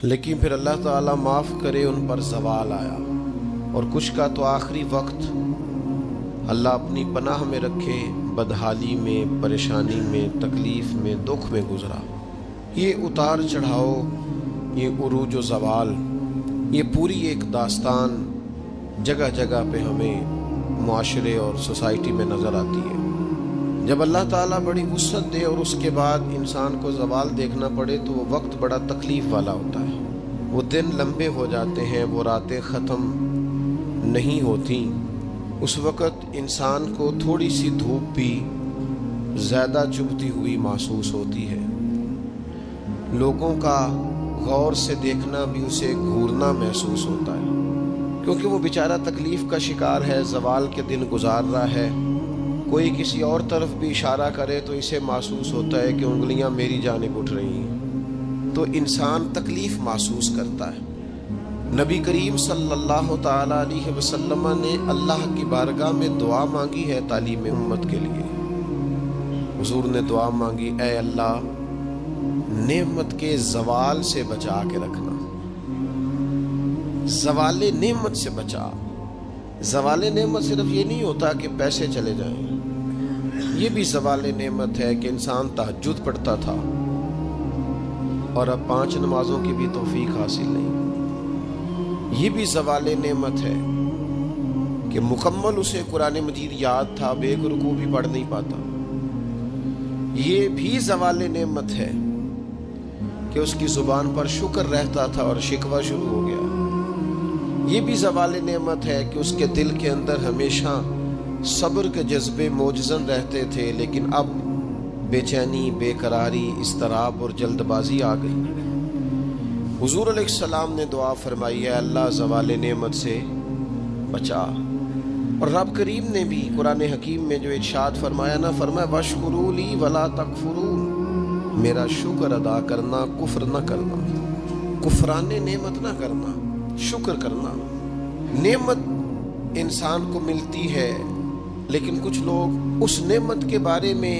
لیکن پھر اللہ تعالیٰ معاف کرے ان پر زوال آیا، اور کچھ کا تو آخری وقت اللہ اپنی پناہ میں رکھے بدحالی میں، پریشانی میں، تکلیف میں، دکھ میں گزرا۔ یہ اتار چڑھاؤ، یہ عروج و زوال، یہ پوری ایک داستان جگہ جگہ پہ ہمیں معاشرے اور سوسائٹی میں نظر آتی ہے۔ جب اللہ تعالیٰ بڑی وسعت دے اور اس کے بعد انسان کو زوال دیکھنا پڑے تو وہ وقت بڑا تکلیف والا ہوتا ہے۔ وہ دن لمبے ہو جاتے ہیں، وہ راتیں ختم نہیں ہوتی۔ اس وقت انسان کو تھوڑی سی دھوپ بھی زیادہ چبھتی ہوئی محسوس ہوتی ہے۔ لوگوں کا غور سے دیکھنا بھی اسے گھورنا محسوس ہوتا ہے، کیونکہ وہ بیچارہ تکلیف کا شکار ہے، زوال کے دن گزار رہا ہے۔ کوئی کسی اور طرف بھی اشارہ کرے تو اسے محسوس ہوتا ہے کہ انگلیاں میری جانب اٹھ رہی ہیں، تو انسان تکلیف محسوس کرتا ہے۔ نبی کریم صلی اللہ تعالی علیہ وسلم نے اللہ کی بارگاہ میں دعا مانگی ہے تعلیم امت کے لیے۔ حضور نے دعا مانگی، اے اللہ نعمت کے زوال سے بچا کے رکھنا، زوال نعمت سے بچا۔ زوال نعمت صرف یہ نہیں ہوتا کہ پیسے چلے جائیں، یہ بھی زوال نعمت ہے کہ انسان تہجد پڑھتا تھا اور اب 5 نمازوں کی بھی توفیق حاصل نہیں۔ یہ بھی زوال نعمت ہے کہ مکمل اسے قرآن مجید یاد تھا، اب ایک رکوع بھی پڑھ نہیں پاتا۔ یہ بھی زوال نعمت ہے کہ اس کی زبان پر شکر رہتا تھا اور شکوہ شروع ہو گیا۔ یہ بھی زوال نعمت ہے کہ اس کے دل کے اندر ہمیشہ صبر کے جذبے موجزن رہتے تھے، لیکن اب بے چینی، بے قراری، اضطراب اور جلد بازی آ گئی۔ حضور علیہ السلام نے دعا فرمائی ہے اللہ زوال نعمت سے بچا، اور رب کریم نے بھی قرآن حکیم میں جو ارشاد فرمایا نا، فرمایا وَاشْكُرُوا لِي وَلَا تَكْفُرُونَ، میرا شکر ادا کرنا، کفر نہ کرنا، کفران نعمت نہ کرنا، شکر کرنا۔ نعمت انسان کو ملتی ہے، لیکن کچھ لوگ اس نعمت کے بارے میں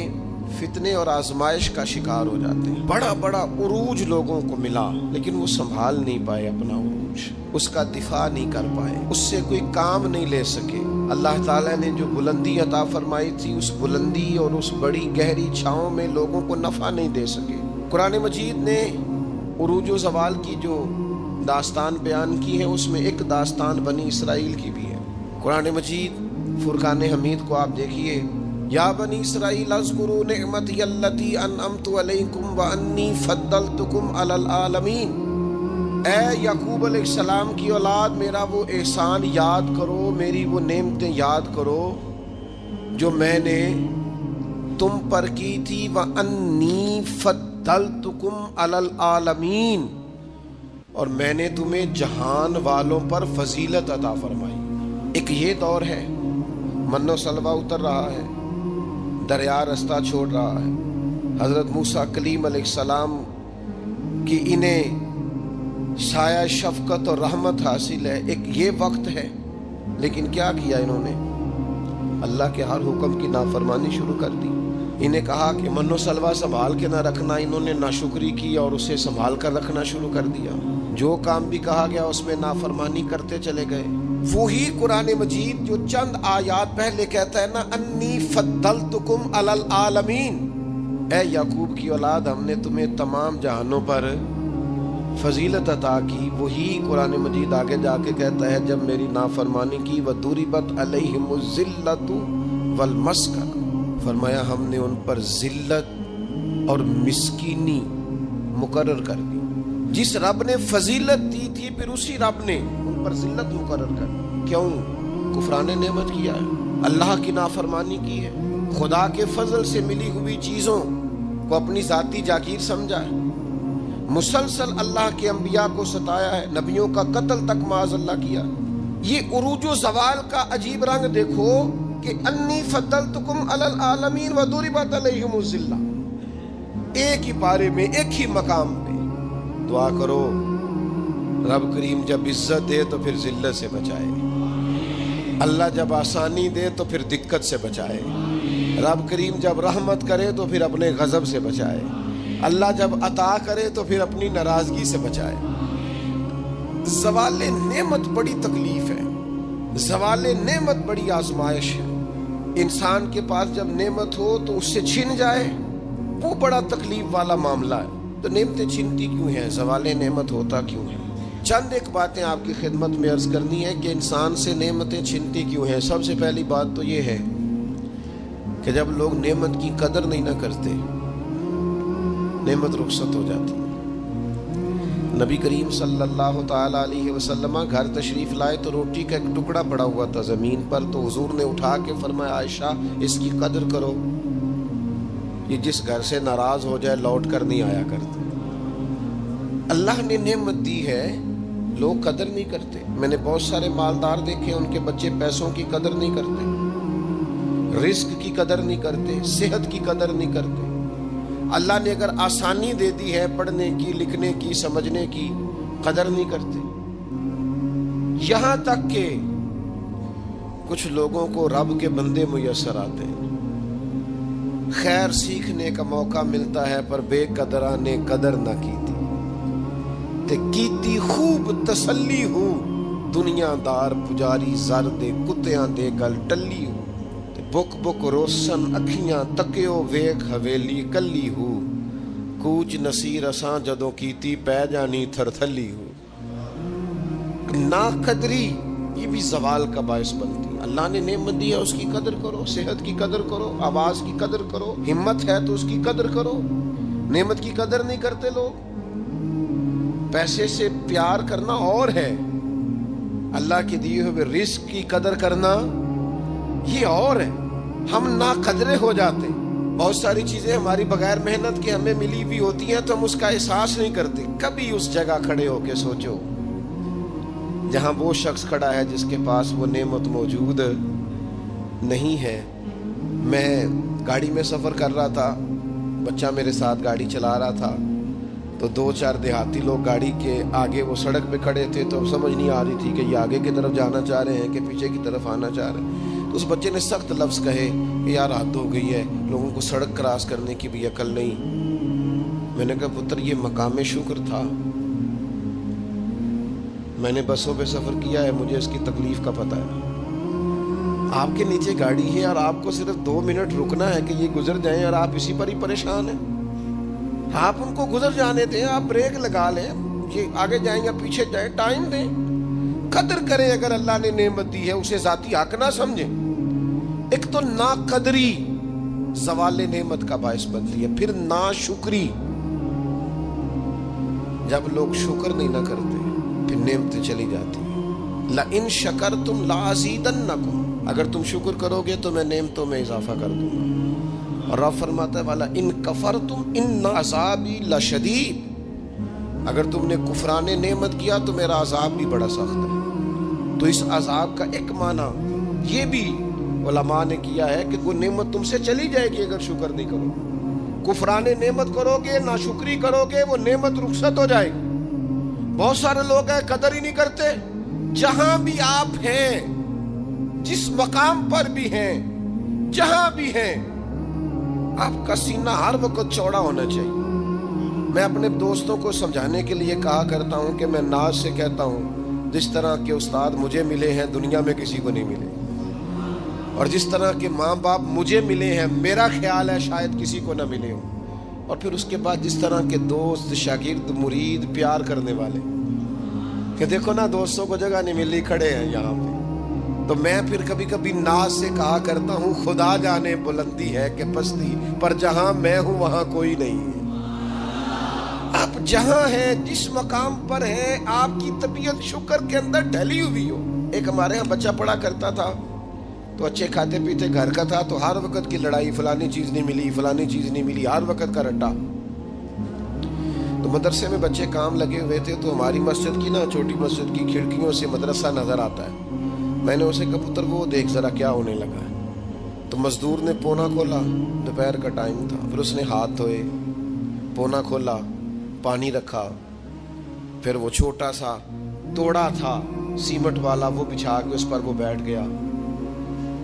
فتنے اور آزمائش کا شکار ہو جاتے ہیں۔ بڑا بڑا عروج لوگوں کو ملا، لیکن وہ سنبھال نہیں پائے اپنا عروج، اس کا دفاع نہیں کر پائے، اس سے کوئی کام نہیں لے سکے۔ اللہ تعالیٰ نے جو بلندی عطا فرمائی تھی، اس بلندی اور اس بڑی گہری چھاؤں میں لوگوں کو نفع نہیں دے سکے۔ قرآن مجید نے عروج و زوال کی جو داستان بیان کی ہے، اس میں ایک داستان بنی اسرائیل کی بھی ہے۔ قرآن مجید فرقان حمید کو آپ دیکھیے، یا بنی اسرائیل اذکروا نعمتی التی انعمت علیکم وانی فضلتکم علی العالمین۔ اے یعقوب علیہ السلام کی اولاد، میرا وہ احسان یاد کرو، میری وہ نعمتیں یاد کرو جو میں نے تم پر کی تھی، وانی فضلتکم علی العالمین، اور میں نے تمہیں جہان والوں پر فضیلت عطا فرمائی۔ ایک یہ دور ہے، من و سلوہ اتر رہا ہے، دریا رستہ چھوڑ رہا ہے، حضرت موسیٰ کلیم علیہ السلام کی انہیں سایہ شفقت اور رحمت حاصل ہے، ایک یہ وقت ہے، لیکن کیا کیا انہوں نے؟ اللہ کے ہر حکم کی نافرمانی شروع کر دی۔ انہیں کہا کہ من و سلوہ سنبھال کے نہ رکھنا، انہوں نے ناشکری کی اور اسے سنبھال کر رکھنا شروع کر دیا۔ جو کام بھی کہا گیا اس میں نافرمانی کرتے چلے گئے۔ وہی قرآن مجید جو چند آیات پہلے کہتا ہے نا، انی فضلتکم علی العالمین، اے یعقوب کی اولاد ہم نے تمہیں تمام جہانوں پر فضیلت عطا کی، وہی قرآن مجید آگے جا کے کہتا ہے جب میری نافرمانی کی، وَضُرِبَتْ عَلَيْهِمُ الذِّلَّةُ وَالْمَسْكَنَةُ، فرمایا ہم نے ان پر ذلت اور مسکینی مقرر کر دی۔ جس رب نے فضیلت دی تھی، پھر اسی رب نے ان پر ذلت مقرر کر دی۔ کیوں؟ کفران نعمت کیا ہے، اللہ کی نافرمانی کی ہے، خدا کے فضل سے ملی ہوئی چیزوں کو اپنی ذاتی جاگیر سمجھا ہے، مسلسل اللہ کے انبیاء کو ستایا ہے، نبیوں کا قتل تک معاذ اللہ کیا۔ یہ عروج و زوال کا عجیب رنگ دیکھو کہ انی فضلتکم علی العالمین وضربت علیہم الذلہ، ایک ہی پارے میں، ایک ہی مقام پہ۔ دعا کرو رب کریم جب عزت دے تو پھر ذلت سے بچائے، اللہ جب آسانی دے تو پھر دقت سے بچائے، رب کریم جب رحمت کرے تو پھر اپنے غضب سے بچائے، اللہ جب عطا کرے تو پھر اپنی ناراضگی سے بچائے۔ زوال نعمت بڑی تکلیف ہے، زوال نعمت بڑی آزمائش ہے۔ انسان کے پاس جب نعمت ہو تو اس سے چھن جائے، وہ بڑا تکلیف والا معاملہ ہے۔ تو نعمتیں چھنتی کیوں ہیں؟ زوال نعمت ہوتا کیوں ہے؟ چند ایک باتیں آپ کی خدمت میں عرض کرنی ہے کہ انسان سے نعمتیں چھنتی کیوں ہیں۔ سب سے پہلی بات تو یہ ہے کہ جب لوگ نعمت کی قدر نہیں نہ کرتے، نعمت رخصت ہو جاتی ہے۔ نبی کریم صلی اللہ تعالی علیہ وسلم گھر تشریف لائے تو روٹی کا ایک ٹکڑا پڑا ہوا تھا زمین پر، تو حضور نے اٹھا کے فرمایا عائشہ اس کی قدر کرو، یہ جس گھر سے ناراض ہو جائے لوٹ کر نہیں آیا کرتے۔ اللہ نے نعمت دی ہے، لوگ قدر نہیں کرتے۔ میں نے بہت سارے مالدار دیکھے، ان کے بچے پیسوں کی قدر نہیں کرتے، رزق کی قدر نہیں کرتے، صحت کی قدر نہیں کرتے۔ اللہ نے اگر آسانی دے دی ہے پڑھنے کی، لکھنے کی، سمجھنے کی، قدر نہیں کرتے۔ یہاں تک کہ کچھ لوگوں کو رب کے بندے میسر آتے ہیں، خیر سیکھنے کا موقع ملتا ہے پر بے قدرہ نے قدر نہ کی تھی تے کیتی خوب تسلی ہو، دنیا دار پجاری زر دے کتیاں دے گل ٹلی ہو، بک بک روسن اکھیاں تکیو ویکھ حویلی کلی ہو، کوچ نصیر اساں جدوں کیتی پہ جانی تھر تھلی ہو۔ نا قدری یہ بھی زوال کا باعث بنتی ہے۔ اللہ نے نعمت دی ہے، اس کی قدر کرو، صحت کی قدر کرو، آواز کی قدر کرو، ہمت ہے تو اس کی قدر کرو۔ نعمت کی قدر نہیں کرتے لوگ۔ پیسے سے پیار کرنا اور ہے، اللہ کے دیے ہوئے رزق کی قدر کرنا یہ اور ہے۔ ہم نا قدرے ہو جاتے، بہت ساری چیزیں ہماری بغیر محنت کے ہمیں ملی بھی ہوتی ہیں تو ہم اس کا احساس نہیں کرتے۔ کبھی اس جگہ کھڑے ہو کے سوچو جہاں وہ شخص کھڑا ہے جس کے پاس وہ نعمت موجود نہیں ہے۔ میں گاڑی میں سفر کر رہا تھا، بچہ میرے ساتھ گاڑی چلا رہا تھا، تو دو چار دیہاتی لوگ گاڑی کے آگے وہ سڑک پہ کھڑے تھے، تو سمجھ نہیں آ رہی تھی کہ یہ آگے کی طرف جانا چاہ رہے ہیں کہ پیچھے کی طرف آنا چاہ رہے ہیں۔ تو اس بچے نے سخت لفظ کہے کہ یار حد ہو گئی ہے، لوگوں کو سڑک کراس کرنے کی بھی عقل نہیں۔ میں نے کہا پتر یہ مقام شکر تھا، میں نے بسوں پہ سفر کیا ہے، مجھے اس کی تکلیف کا پتہ ہے۔ آپ کے نیچے گاڑی ہے اور آپ کو صرف 2 منٹ رکنا ہے کہ یہ گزر جائیں اور آپ اسی پر ہی پریشان ہیں۔ آپ ان کو گزر جانے دیں، آپ بریک لگا لیں، یہ آگے جائیں یا پیچھے جائیں، ٹائم دیں، قدر کریں۔ اگر اللہ نے نعمت دی ہے اسے ذاتی حق نہ سمجھیں۔ ایک تو نا قدری زوال نعمت کا باعث بنتی ہے، پھر نا شکری، جب لوگ شکر نہیں نہ کرتے پھر نعمتیں چلی جاتی ہیں۔ لَإِن شَكَرْتُمْ لَأَزِيدَنَّكُمْ، اگر تم شکر کرو گے تو میں نعمتوں میں اضافہ کر دوں گا۔ اور رب فرماتا ہے وَلَئِن كَفَرْتُمْ إِنَّ عَذَابِي لَشَدِيدٌ، اگر تم نے کفران نعمت کیا تو میرا عذاب بھی بڑا سخت ہے۔ تو اس عذاب کا ایک معنی یہ بھی علماء نے کیا ہے کہ وہ نعمت تم سے چلی جائے گی اگر شکر نہیں کرو۔ کفران نعمت کرو گے، ناشکری کرو گے، وہ نعمت رخصت ہو جائے گی۔ بہت سارے لوگ ہیں قدر ہی نہیں کرتے۔ جہاں بھی آپ ہیں، جس مقام پر بھی ہیں، جہاں بھی ہیں، آپ کا سینہ ہر وقت چوڑا ہونا چاہیے۔ میں اپنے دوستوں کو سمجھانے کے لیے کہا کرتا ہوں کہ میں ناز سے کہتا ہوں جس طرح کے استاد مجھے ملے ہیں دنیا میں کسی کو نہیں ملے، اور جس طرح کے ماں باپ مجھے ملے ہیں میرا خیال ہے شاید کسی کو نہ ملے ہوں، اور پھر اس کے بعد جس طرح کے دوست، شاگرد، مرید، پیار کرنے والے، کہ دیکھو نا دوستوں کو جگہ نہیں ملی، کھڑے ہیں یہاں پہ۔ تو میں پھر کبھی کبھی ناز سے کہا کرتا ہوں خدا جانے بلندی ہے کہ پستی، پر جہاں میں ہوں وہاں کوئی نہیں ہے۔ آپ جہاں ہیں، جس مقام پر ہیں، آپ کی طبیعت شکر کے اندر ڈھلی ہوئی ہو۔ ایک ہمارے ہاں بچہ پڑھا کرتا تھا تو اچھے کھاتے پیتے گھر کا تھا، تو ہر وقت کی لڑائی، فلانی چیز نہیں ملی، فلانی چیز نہیں ملی، ہر وقت کا رٹا۔ تو مدرسے میں بچے کام لگے ہوئے تھے، تو ہماری مسجد کی نا چھوٹی مسجد کی کھڑکیوں سے مدرسہ نظر آتا ہے۔ میں نے اسے کہا پتر وہ دیکھ ذرا کیا ہونے لگا ہے۔ تو مزدور نے پونا کھولا، دوپہر کا ٹائم تھا، پھر اس نے ہاتھ دھوئے، پونا کھولا، پانی رکھا، پھر وہ چھوٹا سا توڑا تھا سیمٹ والا وہ بچھا کے اس پر وہ بیٹھ گیا۔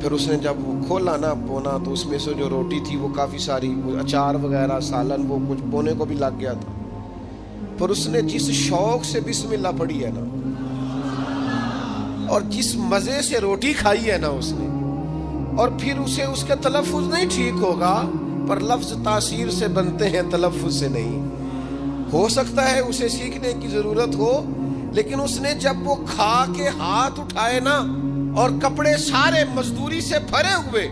پھر اس نے جب وہ کھولا نا پونا، تو اس میں سے جو روٹی تھی وہ کافی ساری، اچار وغیرہ، سالن، وہ کچھ پونے کو بھی لگ گیا تھا۔ پھر اس نے جس شوق سے بسم اللہ پڑھی ہے نا، اور جس مزے سے روٹی کھائی ہے نا اس نے، اور پھر اسے اس کے تلفظ نہیں ٹھیک ہوگا، پر لفظ تاثیر سے بنتے ہیں، تلفظ سے نہیں۔ ہو سکتا ہے اسے سیکھنے کی ضرورت ہو، لیکن اس نے جب وہ کھا کے ہاتھ اٹھائے نا، اور کپڑے سارے مزدوری سے بھرے ہوئے،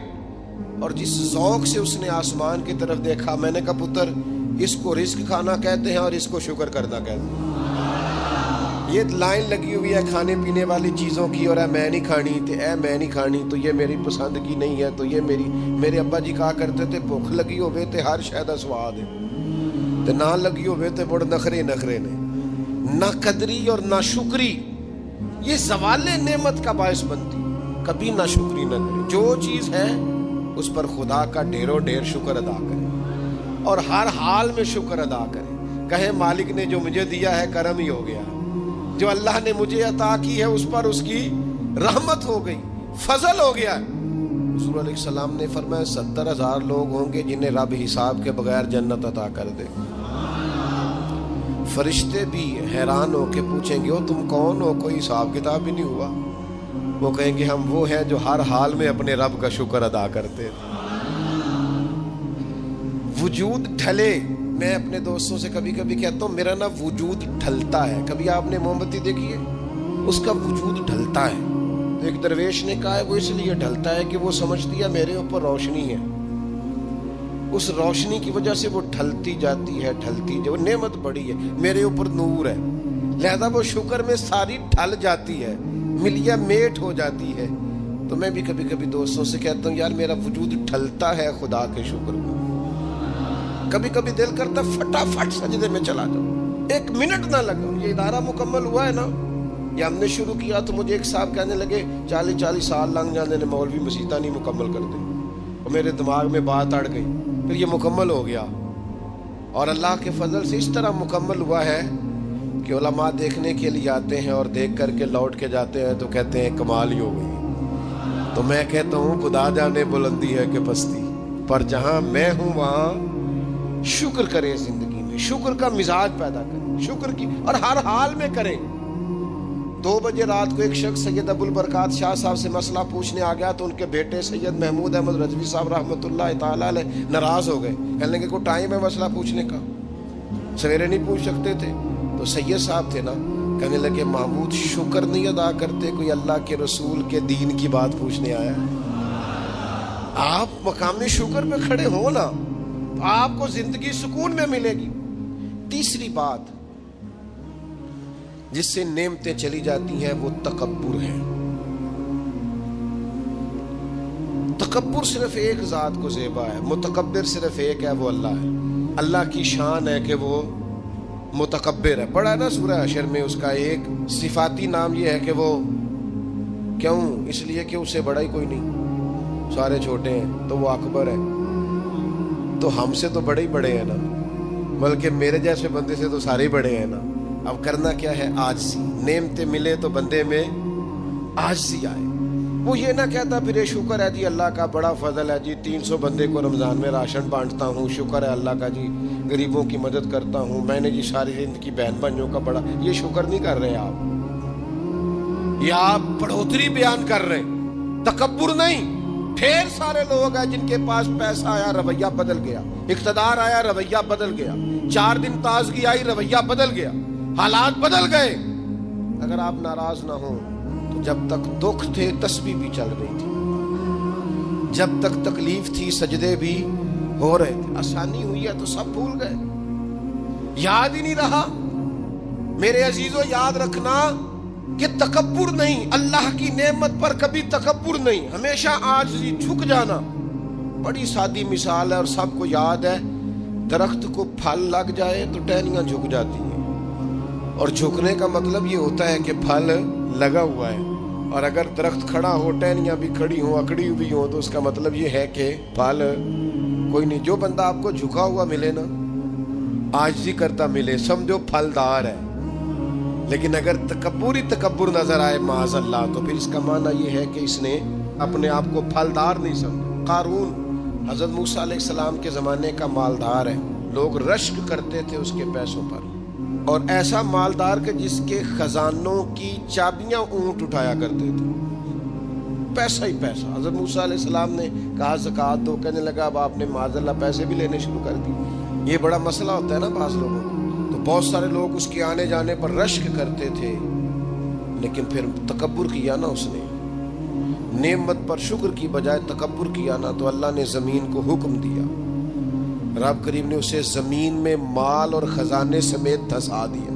اور جس ذوق سے اس نے آسمان کی طرف دیکھا، میں نے کہا پتر اس کو رزق کھانا کہتے ہیں اور اس کو شکر کرنا کہتے ہیں۔ یہ لائن لگی ہوئی ہے کھانے پینے والی چیزوں کی، اور میں نہیں کھانی تو میں نہیں کھانی، تو یہ میری پسند کی نہیں ہے، تو یہ میرے ابا جی کہا کرتے تھے بھوک لگی ہوئے تے ہر شے دا سواد ہے، تے نہ لگی ہوئے تے بڑے نخرے نے، نہ قدری اور نہ شکری، یہ زوال نعمت کا باعث بنتی۔ کبھی نہ شکری نہ کرے، جو چیز ہے اس پر خدا کا ڈھیروں ڈھیر شکر ادا کرے، اور ہر حال میں شکر ادا کرے، کہے مالک نے جو مجھے دیا ہے کرم ہی ہو گیا، جو اللہ نے مجھے عطا کی ہے اس پر اس کی رحمت ہو گئی، فضل ہو گیا۔ حضور علیہ السلام نے فرمایا 70,000 لوگ ہوں گے جنہیں رب حساب کے بغیر جنت عطا کر دے۔ فرشتے بھی حیران ہو کے پوچھیں گے وہ تم کون ہو، کوئی حساب کتاب ہی نہیں ہوا؟ وہ کہیں گے ہم وہ ہیں جو ہر حال میں اپنے رب کا شکر ادا کرتے۔ وجود ڈھلے، میں اپنے دوستوں سے کبھی کبھی کہتا ہوں میرا نا وجود ڈھلتا ہے۔ کبھی آپ نے موم بتی دیکھی ہے؟ اس کا وجود ڈھلتا ہے۔ تو ایک درویش نے کہا ہے وہ اس لیے ڈھلتا ہے کہ وہ سمجھتی ہے میرے اوپر روشنی ہے، اس روشنی کی وجہ سے وہ ڈھلتی جاتی ہے، وہ نعمت بڑی ہے، میرے اوپر نور ہے، لہذا وہ شکر میں ساری ڈھل جاتی ہے، ملیا میٹ ہو جاتی ہے۔ تو میں بھی کبھی کبھی دوستوں سے کہتا ہوں یار میرا وجود ڈھلتا ہے خدا کے شکر میں۔ کبھی کبھی دل کرتا فٹافٹ سجدے میں چلا جاؤں، 1 منٹ نہ لگا۔ یہ ادارہ مکمل ہوا ہے نا، یہ ہم نے شروع کیا تو مجھے ایک صاحب کہنے لگے 40 سال لنگ جانے نے مولوی مسیطہ نہیں مکمل کر دیں، اور میرے دماغ میں بات اڑ گئی، پھر یہ مکمل ہو گیا، اور اللہ کے فضل سے اس طرح مکمل ہوا ہے کہ علماء دیکھنے کے لیے آتے ہیں اور دیکھ کر کے لوٹ کے جاتے ہیں تو کہتے ہیں کمال ہی ہو گئی۔ تو میں کہتا ہوں خدا جانے بلندی ہے کہ پستی، پر جہاں میں ہوں وہاں شکر کریں، زندگی میں شکر کا مزاج پیدا کریں، شکر کی، اور ہر حال میں کریں۔ 2 بجے رات کو ایک شخص سید ابو البرکات شاہ صاحب سے مسئلہ پوچھنے آ گیا تو ان کے بیٹے سید محمود احمد رضوی صاحب رحمۃ اللہ تعالیٰ علیہ ناراض ہو گئے، کہنے لگے کوئی ٹائم ہے مسئلہ پوچھنے کا، سویرے نہیں پوچھ سکتے تھے؟ تو سید صاحب تھے نا، کہنے لگے محمود شکر نہیں ادا کرتے، کوئی اللہ کے رسول کے دین کی بات پوچھنے آیا ہے، آپ مقام شکر پہ کھڑے ہو نا، آپ کو زندگی سکون میں ملے گی۔ تیسری بات جس سے نعمتیں چلی جاتی ہیں وہ تکبر ہے۔ تکبر صرف ایک ذات کو زیبا ہے، متکبر صرف ایک ہے، وہ اللہ ہے۔ اللہ کی شان ہے کہ وہ متکبر ہے، پڑھا ہے نا سورہ حشر میں، اس کا ایک صفاتی نام یہ ہے کہ وہ کیوں، اس لیے کہ اسے بڑا ہی کوئی نہیں، سارے چھوٹے ہیں تو وہ اکبر ہے، تو ہم سے تو بڑے ہی بڑے ہیں نا، بلکہ میرے جیسے بندے سے تو سارے ہی بڑے ہیں نا۔ اب کرنا کیا ہے؟ عاجزی، نعمتیں ملے تو بندے میں عاجزی آئے، وہ یہ نہ کہتا پھر شکر ہے جی اللہ کا بڑا فضل ہے جی 300 بندے کو رمضان میں راشن بانٹتا ہوں، شکر ہے اللہ کا جی غریبوں کی مدد کرتا ہوں، میں نے جی ساری زندگی بہن بھائیوں کا بڑا، یہ شکر نہیں کر رہے آپ، یہ آپ بڑھوتری بیان کر رہے ہیں، تکبر نہیں۔ ڈھیر سارے لوگ ہیں جن کے پاس پیسہ آیا رویہ بدل گیا، اقتدار آیا رویہ بدل گیا، 4 دن تازگی آئی رویہ بدل گیا، حالات بدل گئے۔ اگر آپ ناراض نہ ہوں تو جب تک دکھ تھے تسبیح بھی چل رہی تھی، جب تک تکلیف تھی سجدے بھی ہو رہے تھے، آسانی ہوئی ہے تو سب بھول گئے، یاد ہی نہیں رہا۔ میرے عزیزو یاد رکھنا کہ تکبر نہیں، اللہ کی نعمت پر کبھی تکبر نہیں، ہمیشہ عاجزی، جھک جانا۔ بڑی سادی مثال ہے اور سب کو یاد ہے، درخت کو پھل لگ جائے تو ٹہنیاں جھک جاتی ہیں، اور جھکنے کا مطلب یہ ہوتا ہے کہ پھل لگا ہوا ہے، اور اگر درخت کھڑا ہو ٹہنیاں بھی کھڑی ہوں اکڑی ہوئی ہوں تو اس کا مطلب یہ ہے کہ پھل کوئی نہیں۔ جو بندہ آپ کو جھکا ہوا ملے نا، عاجزی کرتا ملے، سمجھو پھلدار ہے۔ لیکن اگر تکبر نظر آئے معاذ اللہ تو پھر اس کا معنی یہ ہے کہ اس نے اپنے آپ کو پھلدار نہیں سمجھا۔ قارون حضرت موسیٰ علیہ السلام کے زمانے کا مالدار ہے، لوگ رشک کرتے تھے اس کے پیسوں پر، اور ایسا مالدار کہ جس کے خزانوں کی چابیاں اونٹ اٹھایا کرتے تھے، پیسہ ہی پیسہ۔ حضرت موسیٰ علیہ السلام نے کہا زکوٰۃ دو، کہنے لگا اب آپ نے معاذ اللہ پیسے بھی لینے شروع کر دی۔ یہ بڑا مسئلہ ہوتا ہے نا بعض لوگوں کو، تو بہت سارے لوگ اس کے آنے جانے پر رشک کرتے تھے، لیکن پھر تکبر کیا نا، اس نے نعمت پر شکر کی بجائے تکبر کیا نا، تو اللہ نے زمین کو حکم دیا، رب کریم نے اسے زمین میں مال اور خزانے سمیت دھسا دیا،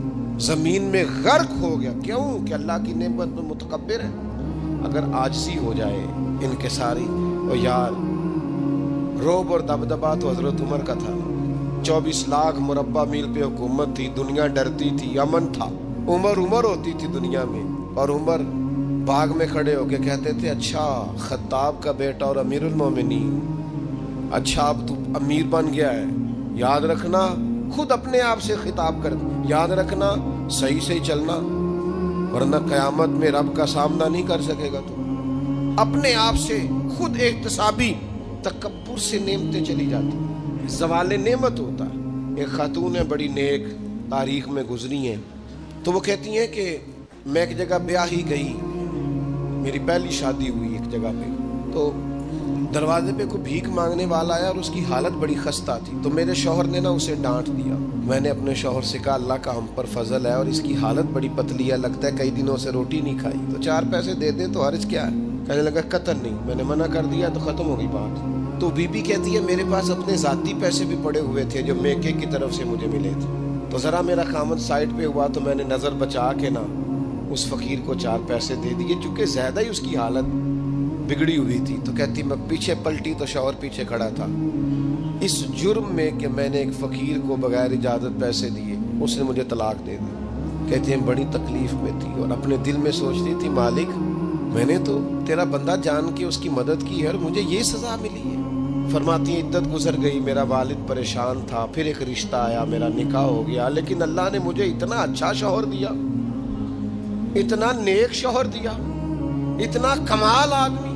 زمین میں غرق ہو گیا۔ کیوں؟ کہ اللہ کی نعمت میں متکبر ہے۔ اگر عاجزی ہو جائے انکساری، اور یار روب اور دبدبا تو حضرت عمر کا تھا، 24 لاکھ مربع میل پہ حکومت تھی، دنیا ڈرتی تھی، امن تھا، عمر ہوتی تھی دنیا میں، اور عمر باغ میں کھڑے ہو کے کہتے تھے اچھا خطاب کا بیٹا اور امیر المومنین، اچھا اب تو امیر بن گیا ہے، یاد رکھنا، خود اپنے آپ سے خطاب کر، یاد رکھنا صحیح صحیح چلنا، ورنہ قیامت میں رب کا سامنا نہیں کر سکے گا۔ تو اپنے آپ سے خود احتسابی تکبر سے نعمتیں چلی جاتی، زوال نعمت ہوتا ہے۔ ایک خاتون ہے بڑی نیک، تاریخ میں گزری ہیں، تو وہ کہتی ہیں کہ میں ایک جگہ بیاہ ہی گئی، میری پہلی شادی ہوئی ایک جگہ پہ، تو دروازے پہ کوئی بھیک مانگنے والا آیا اور اس کی حالت بڑی خستہ تھی، تو میرے شوہر نے نا اسے ڈانٹ دیا۔ میں نے اپنے شوہر سے کہا اللہ کا ہم پر فضل ہے اور اس کی حالت بڑی پتلی ہے، لگتا ہے کئی دنوں سے روٹی نہیں کھائی، تو 4 پیسے دے دیں تو حرج کیا ہے؟ کہنے لگا قطن نہیں، میں نے منع کر دیا تو ختم ہو گئی بات۔ تو بی بی کہتی ہے میرے پاس اپنے ذاتی پیسے بھی پڑے ہوئے تھے جو میکے کی طرف سے مجھے ملے تھے، تو ذرا میرا خامد سائڈ پہ ہوا تو میں نے نظر بچا کے نا اس فقیر کو 4 پیسے دے دیے، چونکہ زیادہ ہی اس کی حالت بگڑی ہوئی تھی۔ تو کہتی میں پیچھے پلٹی تو شوہر پیچھے کھڑا تھا، اس جرم میں کہ میں نے ایک فقیر کو بغیر اجازت پیسے دیے، اس نے مجھے طلاق دے دی۔ کہتی ہیں بڑی تکلیف میں تھی اور اپنے دل میں سوچتی تھی مالک میں نے تو تیرا بندہ جان کے اس کی مدد کی ہے اور مجھے یہ سزا ملی ہے۔ فرماتی ہیں عدت گزر گئی، میرا والد پریشان تھا، پھر ایک رشتہ آیا، میرا نکاح ہو گیا، لیکن اللہ نے مجھے اتنا اچھا شوہر دیا، اتنا نیک شوہر دیا، اتنا کمال آدمی۔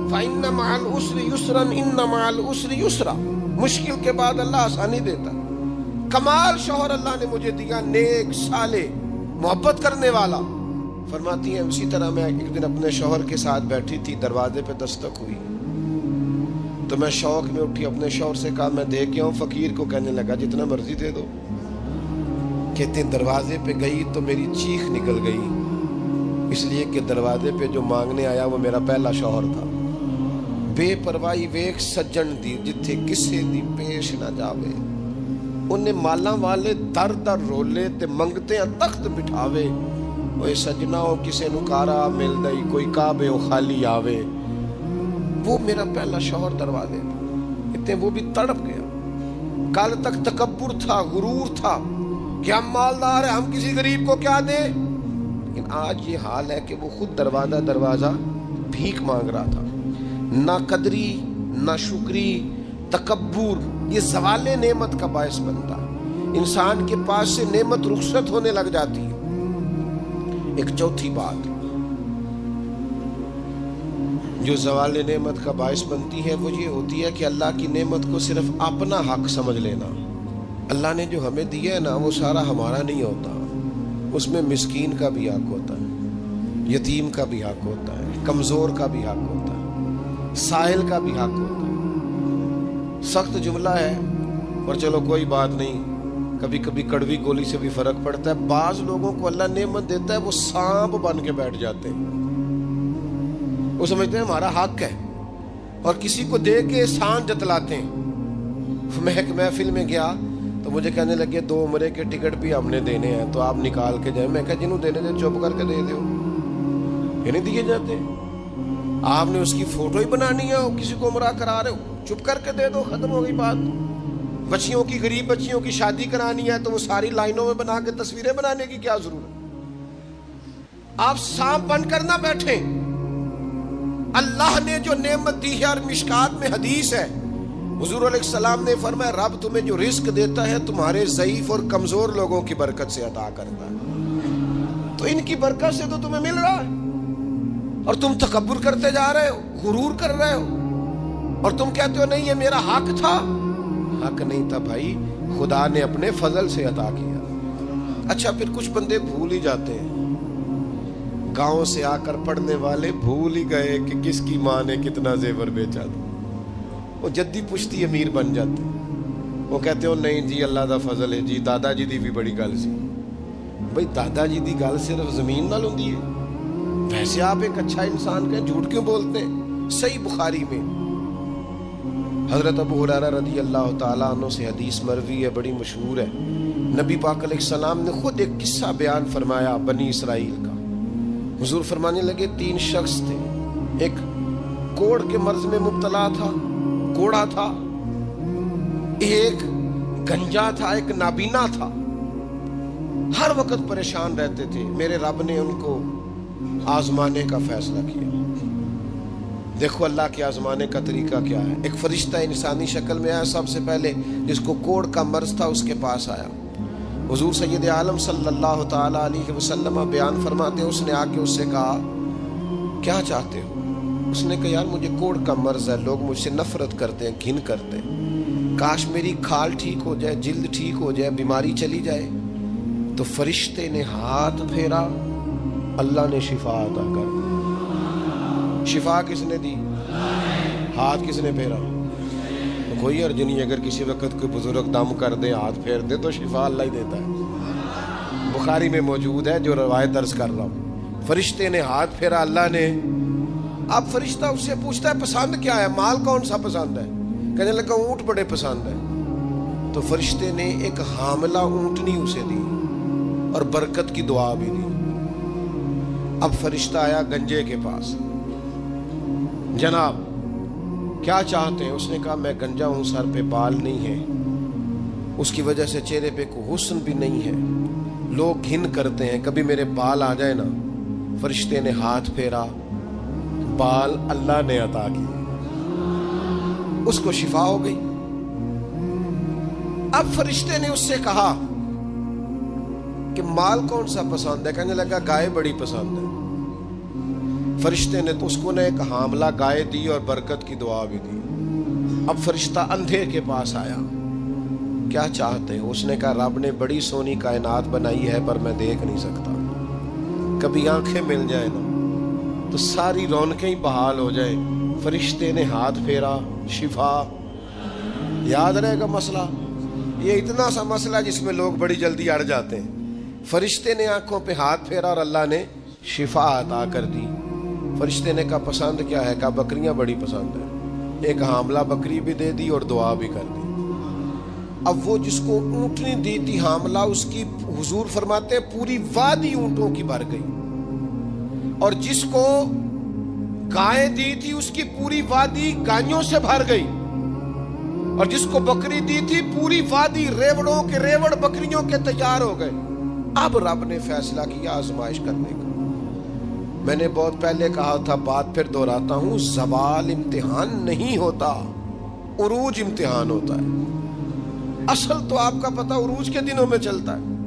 فَإِنَّ مَعَ الْعُسْرِ يُسْرًا إِنَّ مَعَ الْعُسْرِ يُسْرًا، مشکل کے بعد اللہ آسانی دیتا۔ کمال شوہر اللہ نے مجھے دیا، نیک، صالح، محبت کرنے والا۔ فرماتی ہیں اسی طرح میں ایک دن اپنے شوہر کے ساتھ بیٹھی تھی، دروازے پہ دستک ہوئی تو میں شوق میں اٹھی، اپنے شوہر سے کہا میں دے کے آؤں فقیر کو؟ کہنے لگا جتنا مرضی دے دو۔ کہتے ہیں دروازے پہ گئی تو میری چیخ نکل گئی، اس لیے کہ دروازے پہ جو مانگنے آیا وہ میرا پہلا شوہر تھا۔ بے پرواہی ویک سجن دی جتھے کسے دی پیش نہ جاوے، انہیں مالاں والے در در رولے تے منگتے ہیں تخت بٹھاوے، وہ سجنا ہو کسے نکارا مل دئی، کوئی کعبے ہو خالی آوے۔ وہ میرا پہلا شوہر دروازے اتنے، وہ بھی تڑپ گیا۔ کل تک تکبر تھا، غرور تھا کہ ہم مالدار ہیں، ہم کسی غریب کو کیا دیں، لیکن آج یہ حال ہے کہ وہ خود دروازہ دروازہ بھیک مانگ رہا تھا۔ نہ قدری، نہ شکری، تکبر، یہ زوال نعمت کا باعث بنتا ہے، انسان کے پاس سے نعمت رخصت ہونے لگ جاتی ہے۔ ایک چوتھی بات جو زوال نعمت کا باعث بنتی ہے وہ یہ ہوتی ہے کہ اللہ کی نعمت کو صرف اپنا حق سمجھ لینا۔ اللہ نے جو ہمیں دیا ہے نا وہ سارا ہمارا نہیں ہوتا، اس میں مسکین کا بھی حق ہوتا ہے، یتیم کا بھی حق ہوتا ہے، کمزور کا بھی حق ہوتا ہے، سائل کا بھی حق ہوتا ہے۔ سخت جملہ ہے اور چلو کوئی بات نہیں، کبھی کبھی کڑوی گولی سے بھی فرق پڑتا ہے۔ بعض لوگوں کو اللہ نعمت دیتا ہے وہ سانپ بن کے بیٹھ جاتے ہیں، وہ سمجھتے ہیں ہمارا حق ہے، اور کسی کو دے کے احسان جتلاتے ہیں۔ میں ایک محفل میں گیا تو مجھے کہنے لگے 2 عمرے کے ٹکٹ بھی ہم نے دینے ہیں تو آپ نکال کے جائیں۔ میں کہا جنہوں دینے دے چپ کر کے دے دو، یہ نہیں دیے جاتے۔ آپ نے اس کی فوٹو ہی بنانی ہے، کسی کو عمرہ کرا رہے ہو چپ کر کے دے دو، ختم ہو گئی بات۔ بچیوں کی، غریب بچیوں کی شادی کرانی ہے تو وہ ساری لائنوں میں بنا کے تصویریں بنانے کی کیا ضرورت؟ آپ سانپ بن کر نہ بیٹھیں۔ اللہ نے جو نعمت دی ہے، اور مشکات میں حدیث ہے حضور علیہ السلام نے فرمایا رب تمہیں جو رزق دیتا ہے تمہارے ضعیف اور کمزور لوگوں کی برکت سے عطا کرتا ہے، تو ان کی برکت سے تو تمہیں مل رہا ہے، اور تم تکبر کرتے جا رہے ہو، غرور کر رہے ہو، اور تم کہتے ہو نہیں یہ میرا حق تھا۔ حق نہیں تھا بھائی، خدا نے اپنے فضل سے عطا کیا۔ اچھا پھر کچھ بندے بھول ہی جاتے ہیں، گاؤں سے آ کر پڑھنے والے بھول ہی گئے کہ کس کی ماں نے کتنا زیور بیچا تھا، وہ جدی پشتی امیر بن جاتے ہیں۔ وہ کہتے ہو نہیں جی اللہ دا فضل ہے جی، دادا جی دی بھی بڑی گل سی۔ بھئی دادا جی دی گل صرف زمین نال ہوندی ہے؟ ویسے آپ ایک اچھا انسان کہیں جھوٹ کیوں بولتے ہیں؟ صحیح بخاری میں حضرت ابو ہریرہ رضی اللہ تعالیٰ عنہ سے حدیث مروی ہے، بڑی مشہور ہے۔ نبی پاک علیہ السلام نے خود ایک قصہ بیان فرمایا بنی اسرائیل کا۔ حضور فرمانے لگے 3 شخص تھے، ایک کوڑ کے مرض میں مبتلا تھا، کوڑا تھا، ایک گنجا تھا، ایک نابینا تھا، ہر وقت پریشان رہتے تھے۔ میرے رب نے ان کو آزمانے کا فیصلہ کیا۔ دیکھو اللہ کے آزمانے کا طریقہ کیا ہے۔ ایک فرشتہ انسانی شکل میں آیا، سب سے پہلے جس کو کوڑ کا مرض تھا اس کے پاس آیا۔ حضور سید عالم صلی اللہ تعالیٰ علیہ وسلم بیان فرماتے ہیں، اس نے آ کے اس سے کہا کیا چاہتے ہو؟ اس نے کہا یار مجھے کوڑ کا مرض ہے، لوگ مجھ سے نفرت کرتے ہیں، گھن کرتے ہیں، کاش میری کھال ٹھیک ہو جائے، جلد ٹھیک ہو جائے، بیماری چلی جائے۔ تو فرشتے نے ہاتھ پھیرا، اللہ نے شفا عطا کر دی۔ شفا کس نے دی؟ ہاتھ کس نے پھیرا؟ کوئی عرض نہیں، اگر کسی وقت کوئی بزرگ دم کر دے، ہاتھ پھیر دے تو شفا اللہ ہی دیتا ہے۔ بخاری میں موجود ہے جو روایت درج کر رہا ہوں۔ فرشتے نے ہاتھ پھیرا، اللہ نے۔ اب فرشتہ اس سے پوچھتا ہے پسند کیا ہے؟ مال کون سا پسند ہے؟ کہنے لگا اونٹ بڑے پسند ہے۔ تو فرشتے نے ایک حاملہ اونٹنی اسے دی اور برکت کی دعا بھی دی۔ اب فرشتہ آیا گنجے کے پاس، جناب کیا چاہتے ہیں؟ اس نے کہا میں گنجا ہوں، سر پہ بال نہیں ہے، اس کی وجہ سے چہرے پہ کوئی حسن بھی نہیں ہے، لوگ گھن کرتے ہیں، کبھی میرے بال آ جائے نا۔ فرشتے نے ہاتھ پھیرا، بال اللہ نے عطا کیے، اس کو شفا ہو گئی۔ اب فرشتے نے اس سے کہا کہ مال کون سا پسند ہے؟ کہنے لگا گائے بڑی پسند ہے۔ فرشتے نے تو اس کو نے ایک حاملہ گائے دی اور برکت کی دعا بھی دی۔ اب فرشتہ اندھے کے پاس آیا، کیا چاہتے ہیں؟ اس نے کہا رب نے بڑی سونی کائنات بنائی ہے پر میں دیکھ نہیں سکتا، کبھی آنکھیں مل جائے نا تو ساری رونقیں ہی بحال ہو جائیں۔ فرشتے نے ہاتھ پھیرا، شفا۔ یاد رہے گا مسئلہ، یہ اتنا سا مسئلہ جس میں لوگ بڑی جلدی اڑ جاتے ہیں۔ فرشتے نے آنکھوں پہ ہاتھ پھیرا اور اللہ نے شفا عطا کر دی۔ فرشتے نے کہا پسند کیا ہے؟ کہا بکریاں بڑی پسند ہے۔ ایک حاملہ بکری بھی دے دی اور دعا بھی کر دی۔ اب وہ جس کو اونٹنی دی تھی حاملہ، اس کی حضور فرماتے ہیں پوری وادی اونٹوں کی بھر گئی، اور جس کو گائے دی تھی اس کی پوری وادی گائیوں سے بھر گئی، اور جس کو بکری دی تھی پوری وادی ریوڑوں کے ریوڑ بکریوں کے تیار ہو گئے۔ اب رب نے فیصلہ کیا آزمائش کرنے کا۔ میں نے بہت پہلے کہا تھا، بات پھر دہراتا ہوں، زوال امتحان نہیں ہوتا، عروج امتحان ہوتا ہے۔ اصل تو آپ کا پتہ عروج کے دنوں میں چلتا ہے۔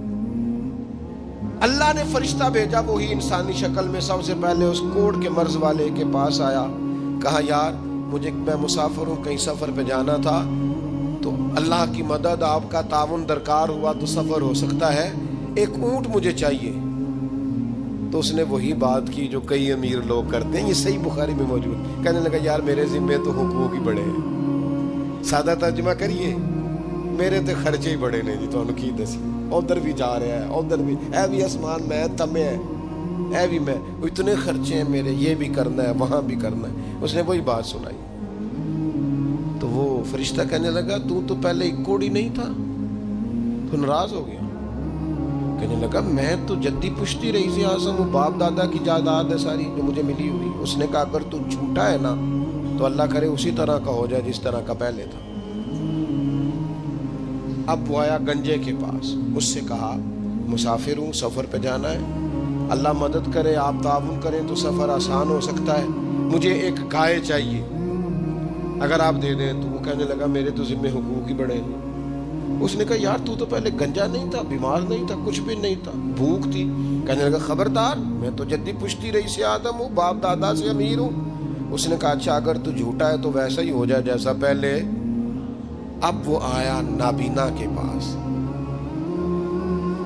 اللہ نے فرشتہ بھیجا، وہی انسانی شکل میں سب سے پہلے اس کوڑ کے مرض والے کے پاس آیا، کہا یار میں مسافر ہوں، کہیں سفر پہ جانا تھا، تو اللہ کی مدد آپ کا تعاون درکار ہوا تو سفر ہو سکتا ہے، ایک اونٹ مجھے چاہیے۔ تو اس نے وہی بات کی جو کئی امیر لوگ کرتے ہیں، یہ صحیح بخاری میں موجود۔ کہنے لگا یار میرے ذمے تو حقوق ہی بڑے ہیں، سادہ ترجمہ کریے، میرے تو خرچے ہی بڑے نے جی، تو کی دسی ادھر بھی جا رہا ہے، ادھر بھی، اے بھی آسمان میں تمے ہے، اے بھی میں، اتنے خرچے ہیں میرے، یہ بھی کرنا ہے وہاں بھی کرنا ہے۔ اس نے وہی بات سنائی۔ تو وہ فرشتہ کہنے لگا تو پہلے ایک کوڑی نہیں تھا، تو ناراض ہو گیا۔ کہنے لگا میں تو جدی پشتی رئیس اعظم ہوں، باپ دادا کی جائیداد ہے ساری جو مجھے ملی ہوئی۔ اس نے کہا اگر تو جھوٹا ہے نا تو اللہ کرے اسی طرح کا ہو جائے جس طرح کا پہلے تھا۔ اب وہ آیا گنجے کے پاس، اس سے کہا مسافر ہوں، سفر پہ جانا ہے، اللہ مدد کرے، آپ تعاون کریں تو سفر آسان ہو سکتا ہے، مجھے ایک گائے چاہیے، اگر آپ دے دیں تو۔ وہ کہنے لگا میرے تو ذمہ حقوق ہی بڑے ہیں۔ اس نے کہا یار تو پہلے گنجا نہیں تھا، بیمار نہیں تھا، کچھ بھی نہیں تھا، بھوک تھی۔ کہنے لگا خبردار، میں تو جدی پشتی رئیس آدم ہوں، باپ دادا سے امیر ہوں۔ اس نے کہا اچھا اگر تو جھوٹا ہے تو ویسا ہی ہو جائے جیسا پہلے۔ اب وہ آیا نابینا کے پاس،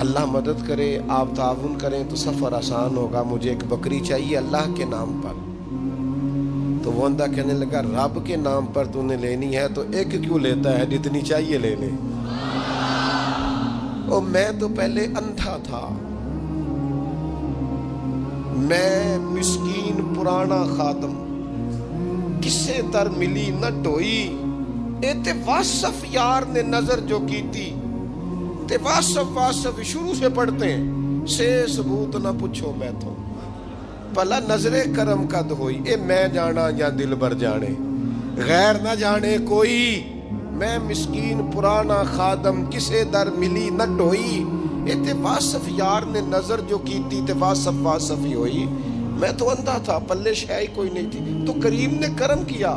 اللہ مدد کرے, آپ تعاون کریں تو سفر آسان ہوگا, مجھے ایک بکری چاہیے اللہ کے نام پر. تو وہ بندہ کہنے لگا رب کے نام پر تو نے لینی ہے تو ایک کیوں لیتا ہے, جتنی چاہیے لے لے. اور میں تو پہلے اندھا تھا, میں مسکین پرانا خاتم, کسے تر ملی نہ ٹوئی, ایتے واسف یار نے نظر جو کی تھی, تے واسف شروع سے پڑھتے ہیں, سے ثبوت نہ پوچھو میں تو, پلا نظر کرم قد ہوئی, اے میں جانا یا دل بر جانے, غیر نہ جانے کوئی, میں مسکین پرانا خادم کسے در ملی نہ ٹوئی, تے واسف یار نے نظر جو کی تھی تے واسف ہی ہوئی. میں تو اندھا تھا, پلے شے کوئی نہیں تھی, تو کریم نے کرم کیا,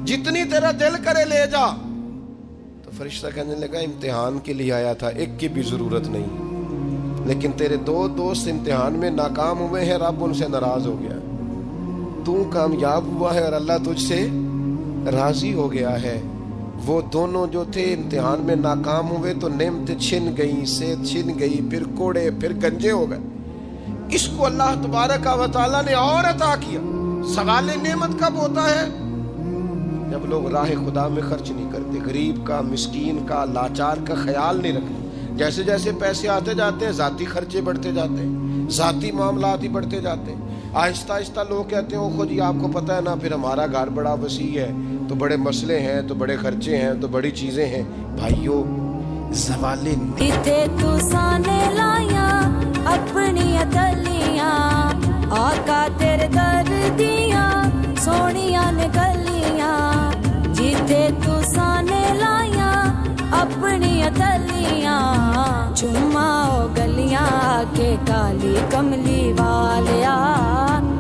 جتنی تیرا دل کرے لے جا. تو فرشتہ کہنے لگا امتحان کے لیے آیا تھا, ایک کی بھی ضرورت نہیں, لیکن تیرے دو دوست امتحان میں ناکام ہوئے ہیں, رب ان سے ناراض ہو گیا, تو کامیاب ہوا ہے اور اللہ تجھ سے راضی ہو گیا ہے. وہ دونوں جو تھے امتحان میں ناکام ہوئے تو نعمتیں چھن گئیں, صحت چھن گئی, پھر کوڑے, پھر گنجے ہو گئے. اس کو اللہ تبارک و تعالیٰ نے اور عطا کیا. سوال نعمت کب ہوتا ہے؟ جب لوگ راہ خدا میں خرچ نہیں کرتے, غریب کا, مسکین کا, لاچار کا خیال نہیں رکھتے. جیسے جیسے پیسے آتے جاتے ہیں ذاتی خرچے بڑھتے جاتے ہیں, ذاتی معاملات ہی بڑھتے جاتے ہیں. آہستہ آہستہ لوگ کہتے ہیں خود ہی آپ کو پتہ ہے نا, پھر ہمارا گھر بڑا وسیع ہے تو بڑے مسئلے ہیں, تو بڑے خرچے ہیں, تو بڑی چیزیں ہیں. بھائیو زوال تو سانے لائیاں اپنی گلیاں, آقا تیرے در دیاں سونیاں نے گلیاں, جیتے تو سانے لائیاں اپنی گلیاں, چماؤ گلیاں کے کالی کملی والیا,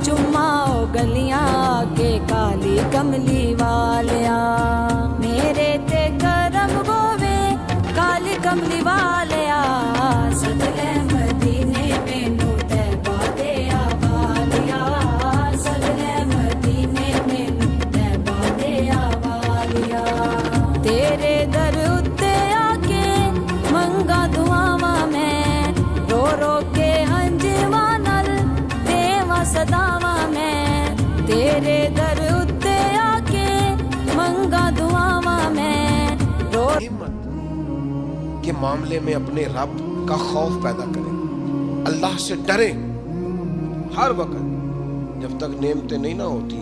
چماؤ گلیاں کے کالی کملی والیا, میرے تے کرم ہووے کالی کملی والیا, سدلے مدینے مینوں طیبہ دے آوالیا, سدلے مدینے مینوں طیبہ دے آوالیا, تیرے در اتے آ کے منگا دعاواں میں, رو رو کے ہنجواں نال دیواں صداواں میں, تیرے در اتے آ کے منگا دعاواں میں, رو کے معاملے میں اپنے رب کا خوف پیدا کریں, اللہ سے ڈریں ہر وقت. جب تک نعمتیں نہیں نہ ہوتی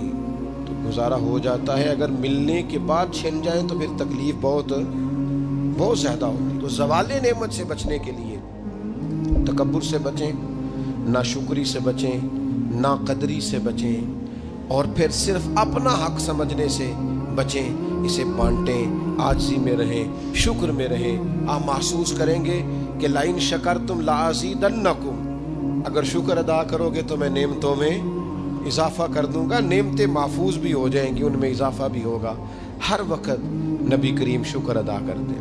تو گزارا ہو جاتا ہے, اگر ملنے کے بعد چھن جائیں تو پھر تکلیف بہت زیادہ ہوتی. تو زوال نعمت سے بچنے کے لیے تکبر سے بچیں, ناشکری سے بچیں, ناقدری سے بچیں, اور پھر صرف اپنا حق سمجھنے سے بچیں. اسے بانٹیں, عاجزی میں رہیں, شکر میں رہیں. آپ محسوس کریں گے کہ لئن شکرتم لازیدنکم, اگر شکر ادا کرو گے تو میں نعمتوں میں اضافہ کر دوں گا. نعمتیں محفوظ بھی ہو جائیں گی, ان میں اضافہ بھی ہوگا. ہر وقت نبی کریم شکر ادا کرتے,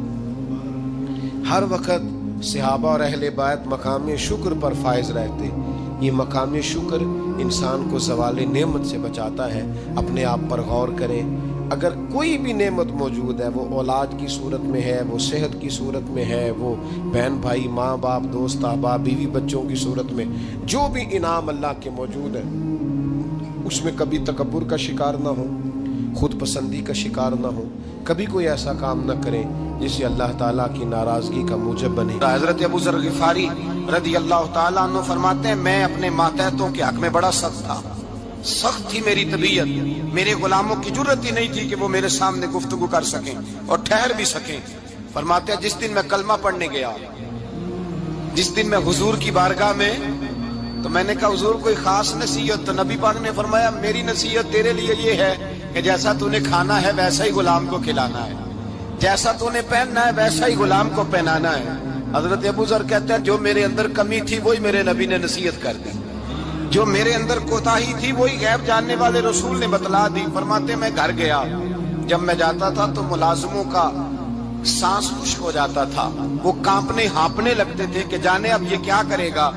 ہر وقت صحابہ اور اہل بیت مقام شکر پر فائز رہتے. یہ مقام شکر انسان کو زوال نعمت سے بچاتا ہے. اپنے آپ پر غور کریں, اگر کوئی بھی نعمت موجود ہے, وہ اولاد کی صورت میں ہے, وہ صحت کی صورت میں ہے, وہ بہن بھائی, ماں باپ, دوست احباب, بیوی بچوں کی صورت میں, جو بھی انعام اللہ کے موجود ہے, اس میں کبھی تکبر کا شکار نہ ہو, خود پسندی کا شکار نہ ہو, کبھی کوئی ایسا کام نہ کریں جس سے اللہ تعالیٰ کی ناراضگی کا موجب بنے. حضرت ابو ذر غفاری رضی اللہ تعالیٰ عنہ فرماتے ہیں, میں اپنے ماتحتوں کے حق میں بڑا سخت تھا, سخت تھی میری طبیعت, میرے غلاموں کی جرت ہی نہیں تھی کہ وہ میرے سامنے گفتگو کر سکیں اور ٹھہر بھی سکیں. فرماتے ہیں جس دن میں کلمہ پڑھنے گیا, جس دن میں حضور کی بارگاہ میں, تو میں نے کہا حضور کوئی خاص نصیحت؟ تو نبی پاک نے فرمایا میری نصیحت تیرے لیے یہ ہے کہ جیسا تو نے کھانا ہے ویسا ہی غلام کو کھلانا ہے, جیسا تو نے پہننا ہے ویسا ہی غلام کو پہنانا ہے. حضرت ابو ذر کہتے ہیں جو میرے اندر کمی تھی وہی میرے نبی نے نصیحت کر دی, جو میرے اندر کوتاہی تھی وہی غیب جاننے والے رسول نے بتلا دی. فرماتے میں گھر گیا, جب میں جاتا تھا تو ملازموں کا سانس خشک ہو جاتا تھا, وہ کانپنے ہانپنے لگتے تھے کہ جانے اب یہ کیا کرے گا.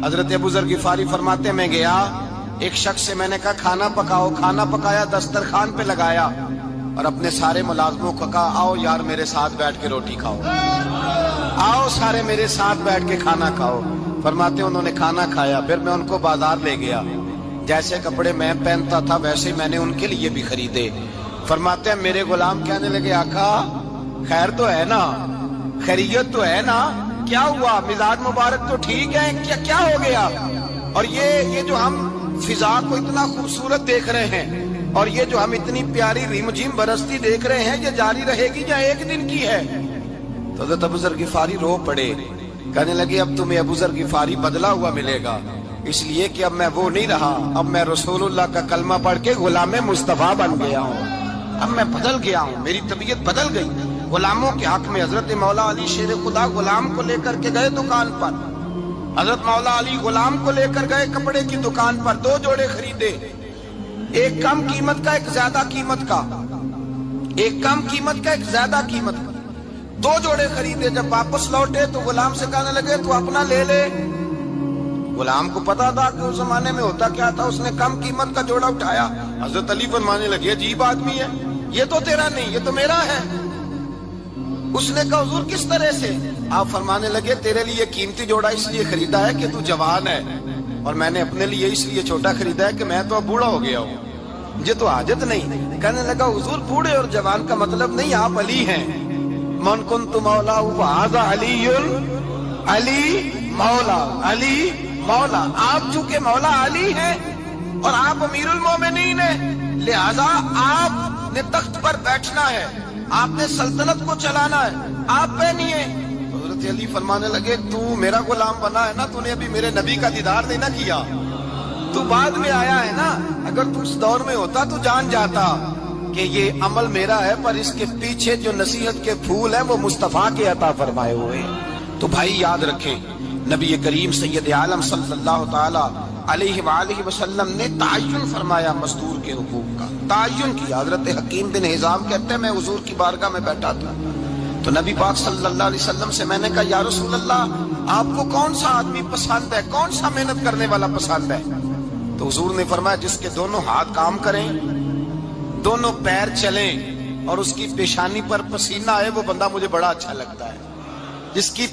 حضرت ابو ذر غفاری فرماتے میں گیا, ایک شخص سے میں نے کہا کھانا پکاؤ, کھانا پکایا, دسترخوان پہ لگایا, اور اپنے سارے ملازموں کو کہا آؤ یار میرے ساتھ بیٹھ کے روٹی کھاؤ، آؤ سارے میرے ساتھ بیٹھ کے کھانا کھاؤ۔ فرماتے انہوں نے کھانا کھایا، پھر میں ان کو بازار لے گیا، جیسے کپڑے میں پہنتا تھا ویسے میں نے ان کے لیے بھی خریدے۔ فرماتے ہیں میرے غلام کہنے لگے آقا خیر تو ہے نا، خیریت تو ہے نا، کیا ہوا؟ مزاج مبارک تو ٹھیک ہے، کیا ہو گیا؟ اور یہ جو ہم فضا کو اتنا خوبصورت دیکھ رہے ہیں اور یہ جو ہم اتنی پیاری ریم جھیم برستی دیکھ رہے ہیں، یہ جاری رہے گی یا ایک دن کی ہے؟ تو حضرت ابو ذر غفاری رو پڑے، کہنے لگے اب تمہیں ابو ذر غفاری بدلا ہوا ملے گا، اس لیے کہ اب میں وہ نہیں رہا، اب میں رسول اللہ کا کلمہ پڑھ کے غلام مصطفیٰ بن گیا ہوں، اب میں بدل گیا ہوں، میری طبیعت بدل گئی۔ غلاموں کے حق میں حضرت مولا علی شیر خدا غلام کو لے کر کے گئے دکان پر، حضرت مولا علی غلام کو لے کر گئے کپڑے کی دکان پر، 2 جوڑے خریدے، ایک کم قیمت کا ایک زیادہ قیمت کا، ایک کم قیمت کا ایک زیادہ قیمت کا، 2 جوڑے خریدے۔ جب واپس لوٹے تو غلام سے کہنے لگے تو اپنا لے لے۔ غلام کو پتا تھا کہ اس زمانے میں ہوتا کیا تھا، اس نے کم قیمت کا جوڑا اٹھایا۔ حضرت علی فرمانے لگے عجیب آدمی ہے، یہ تو تیرا نہیں، یہ تو میرا ہے۔ اس نے کہا حضور کس طرح سے؟ آپ فرمانے لگے تیرے لیے قیمتی جوڑا اس لیے خریدا ہے کہ تو جوان ہے، اور میں نے اپنے لیے اس لیے چھوٹا خریدا ہے کہ میں تو اب بوڑھا ہو گیا ہوں، مجھے تو حاجت نہیں۔ کہنے لگا حضور بوڑھے اور جوان کا مطلب نہیں، آپ علی ہیں، من کنت مولا وہذا علی علی مولا، علی مولا، آپ چونکہ مولا علی ہیں اور آپ امیر المومنین ہیں، لہذا آپ نے تخت پر بیٹھنا ہے، آپ نے سلطنت کو چلانا ہے، آپ پہ نہیں ہے۔ حضرت علی فرمانے لگے تو میرا غلام بنا ہے نا، تو نے ابھی میرے نبی کا دیدار نہیں نہ کیا، تو بعد میں آیا ہے نا، اگر تو اس دور میں ہوتا تو جان جاتا کہ یہ عمل میرا ہے، پر اس کے پیچھے جو نصیحت کے پھول ہیں وہ مصطفیٰ کے عطا فرمائے ہوئے ہیں۔ تو بھائی یاد رکھیں، نبی کریم سید عالم صلی اللہ تعالی علیہ وآلہ وسلم نے تعین فرمایا مزدور کے حقوق کا، تعین کیا۔ حضرت حکیم بن حزام کہتے ہیں میں حضور کی بارگاہ میں بیٹھا تھا تو نبی پاک صلی اللہ علیہ وسلم سے میں نے کہا یا رسول اللہ آپ کو کون سا آدمی پسند ہے، کون سا محنت کرنے والا پسند ہے؟ تو حضور نے فرمایا جس کے دونوں ہاتھ کام کریں، دونوں پیر چلیں اور اس کی پیشانی پر پسینہ آئے، وہ بندہ مجھے بڑا اچھا لگتا ہے۔ جس کی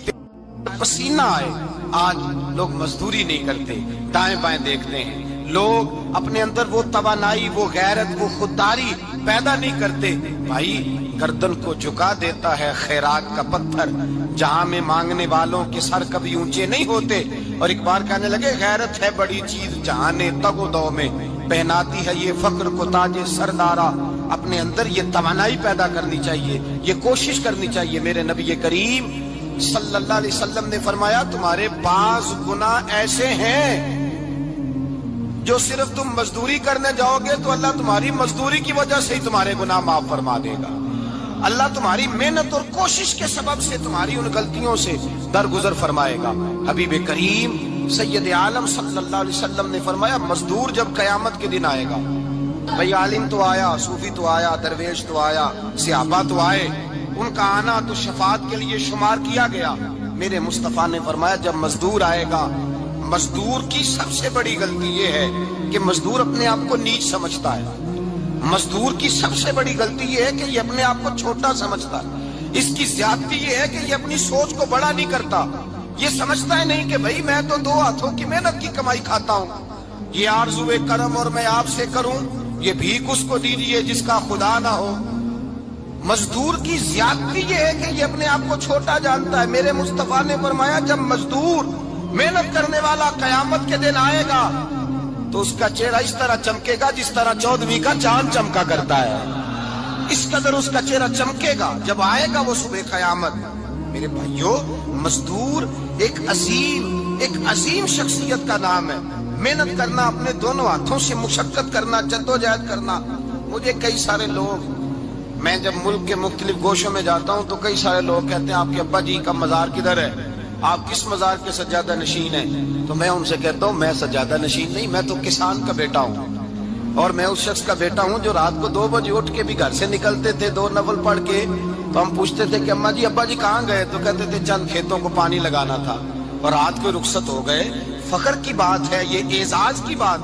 پسینہ آئے، آج لوگ مزدوری نہیں کرتے، دائیں بائیں دیکھتے ہیں، لوگ اپنے اندر وہ توانائی، وہ غیرت، وہ خودداری پیدا نہیں کرتے۔ بھائی گردن کو جھکا دیتا ہے خیرات کا پتھر، جہاں میں مانگنے والوں کے سر کبھی اونچے نہیں ہوتے۔ اور ایک بار کہنے لگے غیرت ہے بڑی چیز جہاں نے تگ و دو میں پہناتی ہے یہ فخر کو تاج سردارا۔ اپنے اندر یہ توانائی پیدا کرنی چاہیے، یہ کوشش کرنی چاہیے۔ میرے نبی کریم صلی اللہ علیہ وسلم نے فرمایا تمہارے بعض گناہ ایسے ہیں جو صرف تم مزدوری کرنے جاؤ گے تو اللہ تمہاری مزدوری کی وجہ سے ہی تمہارے گناہ معاف فرما دے گا، اللہ تمہاری محنت اور کوشش کے سبب سے تمہاری ان غلطیوں سے درگزر فرمائے گا۔ حبیب کریم سید عالم صلی اللہ علیہ وسلم نے فرمایا مزدور جب قیامت کے دن آئے گا، بھئی عالم تو آیا، صوفی تو آیا، درویش تو آیا، صحابہ تو آئے، ان کا آنا تو شفاعت کے لیے شمار کیا گیا۔ میرے مصطفیٰ نے فرمایا جب مزدور آئے گا، مزدور کی سب سے بڑی غلطی یہ ہے کہ مزدور اپنے آپ کو نیچ سمجھتا ہے، مزدور کی سب سے بڑی غلطی یہ ہے کہ یہ اپنے آپ کو چھوٹا سمجھتا ہے، اس کی زیادتی یہ ہے کہ یہ اپنی سوچ کو بڑا نہیں کرتا، یہ سمجھتا ہے نہیں کہ بھئی میں تو 2 ہاتھوں کی محنت کی کمائی کھاتا ہوں، یہ آرزوئے کرم اور میں آپ سے کروں، یہ بھیک اس کو دیجیے جس کا خدا نہ ہو۔ مزدور کی زیادتی یہ ہے کہ یہ اپنے آپ کو چھوٹا جانتا ہے۔ میرے مصطفیٰ نے فرمایا جب مزدور محنت کرنے والا قیامت کے دن آئے گا تو اس کا چہرہ اس طرح چمکے گا جس طرح 14ویں کا چاند چمکا کرتا ہے، اس قدر اس کا چہرہ چمکے گا جب آئے گا وہ صبح قیامت۔ میرے بھائیو مزدور ایک عظیم شخصیت کا نام ہے۔ محنت کرنا، اپنے دونوں ہاتھوں سے مشقت کرنا، جدوجہد کرنا۔ مجھے کئی سارے لوگ، میں جب ملک کے مختلف گوشوں میں جاتا ہوں تو کئی سارے لوگ کہتے ہیں آپ کے ابا جی کا مزار کدھر ہے، آپ کس مزار کے سجادہ نشین ہیں؟ تو میں ان سے کہتا ہوں میں سجادہ نشین نہیں، میں تو کسان کا بیٹا ہوں، اور میں اس شخص کا بیٹا ہوں جو رات کو 2 بجے اٹھ کے بھی گھر سے نکلتے تھے 2 نفل پڑھ کے، تو ہم پوچھتے تھے کہ اماں جی ابا جی کہاں گئے؟ تو کہتے تھے چند کھیتوں کو پانی لگانا تھا، اور رات کو رخصت ہو گئے۔ فخر کی بات ہے، یہ اعزاز کی بات،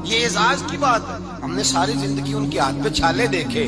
یہ اعزاز کی بات۔ ہم نے ساری زندگی ان کے ہاتھ پہ چھالے دیکھے،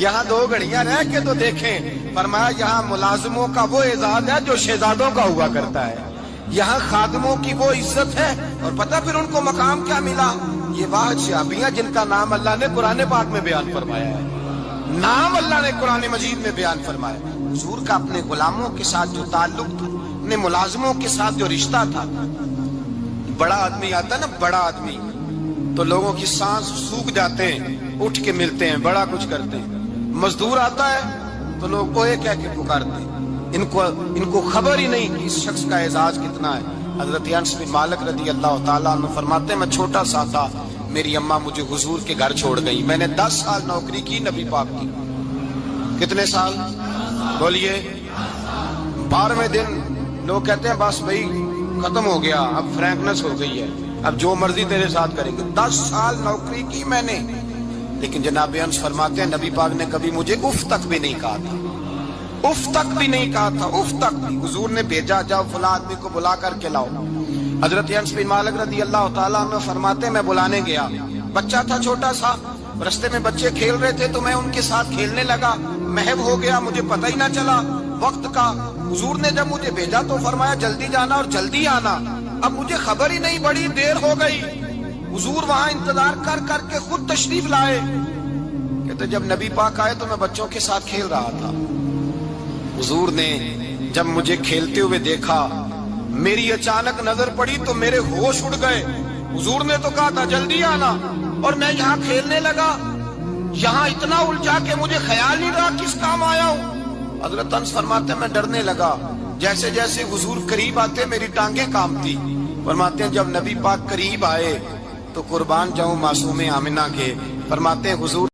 یہاں 2 گھڑیاں رہ کے تو دیکھیں. فرمایا یہاں ملازموں کا وہ اعزاز ہے جو شہزادوں کا ہوا کرتا ہے, یہاں خادموں کی وہ عزت ہے. اور پتہ پھر ان کو مقام کیا ملا؟ یہ واحد صحابیاں جن کا نام اللہ نے قرآن پاک میں بیان فرمایا ہے, نام اللہ نے قرآن مجید میں بیان فرمایا. حضور کا اپنے غلاموں کے ساتھ جو تعلق تھا, اپنے ملازموں کے ساتھ جو رشتہ تھا, بڑا آدمی آتا ہے نا, بڑا آدمی, تو لوگوں کی سانس سوکھ جاتے ہیں, اٹھ کے ملتے ہیں, بڑا کچھ کرتے ہیں. مزدور آتا ہے تو لوگ اوئے کہہ کے پکارتے ہیں. ان کو خبر ہی نہیں کہ اس شخص کا اعزاز کتنا ہے. حضرت انس بن مالک رضی اللہ تعالیٰ عنہ فرماتے ہیں میں چھوٹا سا تھا, میری اماں مجھے حضور کے گھر چھوڑ گئی. میں نے 10 سال نوکری کی نبی پاک کی. کتنے سال بولیے؟ 12ویں دن لوگ کہتے ہیں بس بھائی ختم ہو گیا, اب فرینکنس ہو گئی ہے, اب جو مرضی تیرے ساتھ کریں گے. 10 سال نوکری کی میں نے, لیکن جناب انس فرماتے ہیں نبی پاک نے کبھی مجھے اف تک بھی نہیں کہا تھا, اف تک بھی نہیں کہا تھا, اف تک بھی. حضور نے بھیجا جاؤ فلاں آدمی کو بلا کر کے لاؤ. حضرت انس بن مالک رضی اللہ تعالیٰ عنہ فرماتے ہیں میں بلانے گیا, بچہ تھا چھوٹا سا, رستے میں بچے کھیل رہے تھے تو میں ان کے ساتھ کھیلنے لگا, محو ہو گیا, مجھے پتہ ہی نہ چلا وقت کا. حضور نے جب مجھے بھیجا تو فرمایا جلدی جانا اور جلدی آنا. اب مجھے خبر ہی نہیں, بڑی دیر ہو گئی. حضور وہاں انتظار کر کر کے خود تشریف لائے. کہتے جب نبی پاک آئے تو میں بچوں کے ساتھ کھیل رہا تھا. حضور نے جب مجھے کھیلتے ہوئے دیکھا, میری اچانک نظر پڑی تو میرے ہوش اڑ گئے. حضور نے تو کہا تھا جلدی آنا, اور میں یہاں کھیلنے لگا, یہاں اتنا الجھا کہ مجھے خیال نہیں رہا کس کام آیا ہوں. حضرت انس فرماتے ہیں میں ڈرنے لگا, جیسے جیسے حضور قریب آتے میری ٹانگیں کانپتی. فرماتے ہیں جب نبی پاک قریب آئے تو قربان جاؤں معصوم آمنہ کے, فرماتے ہیں حضور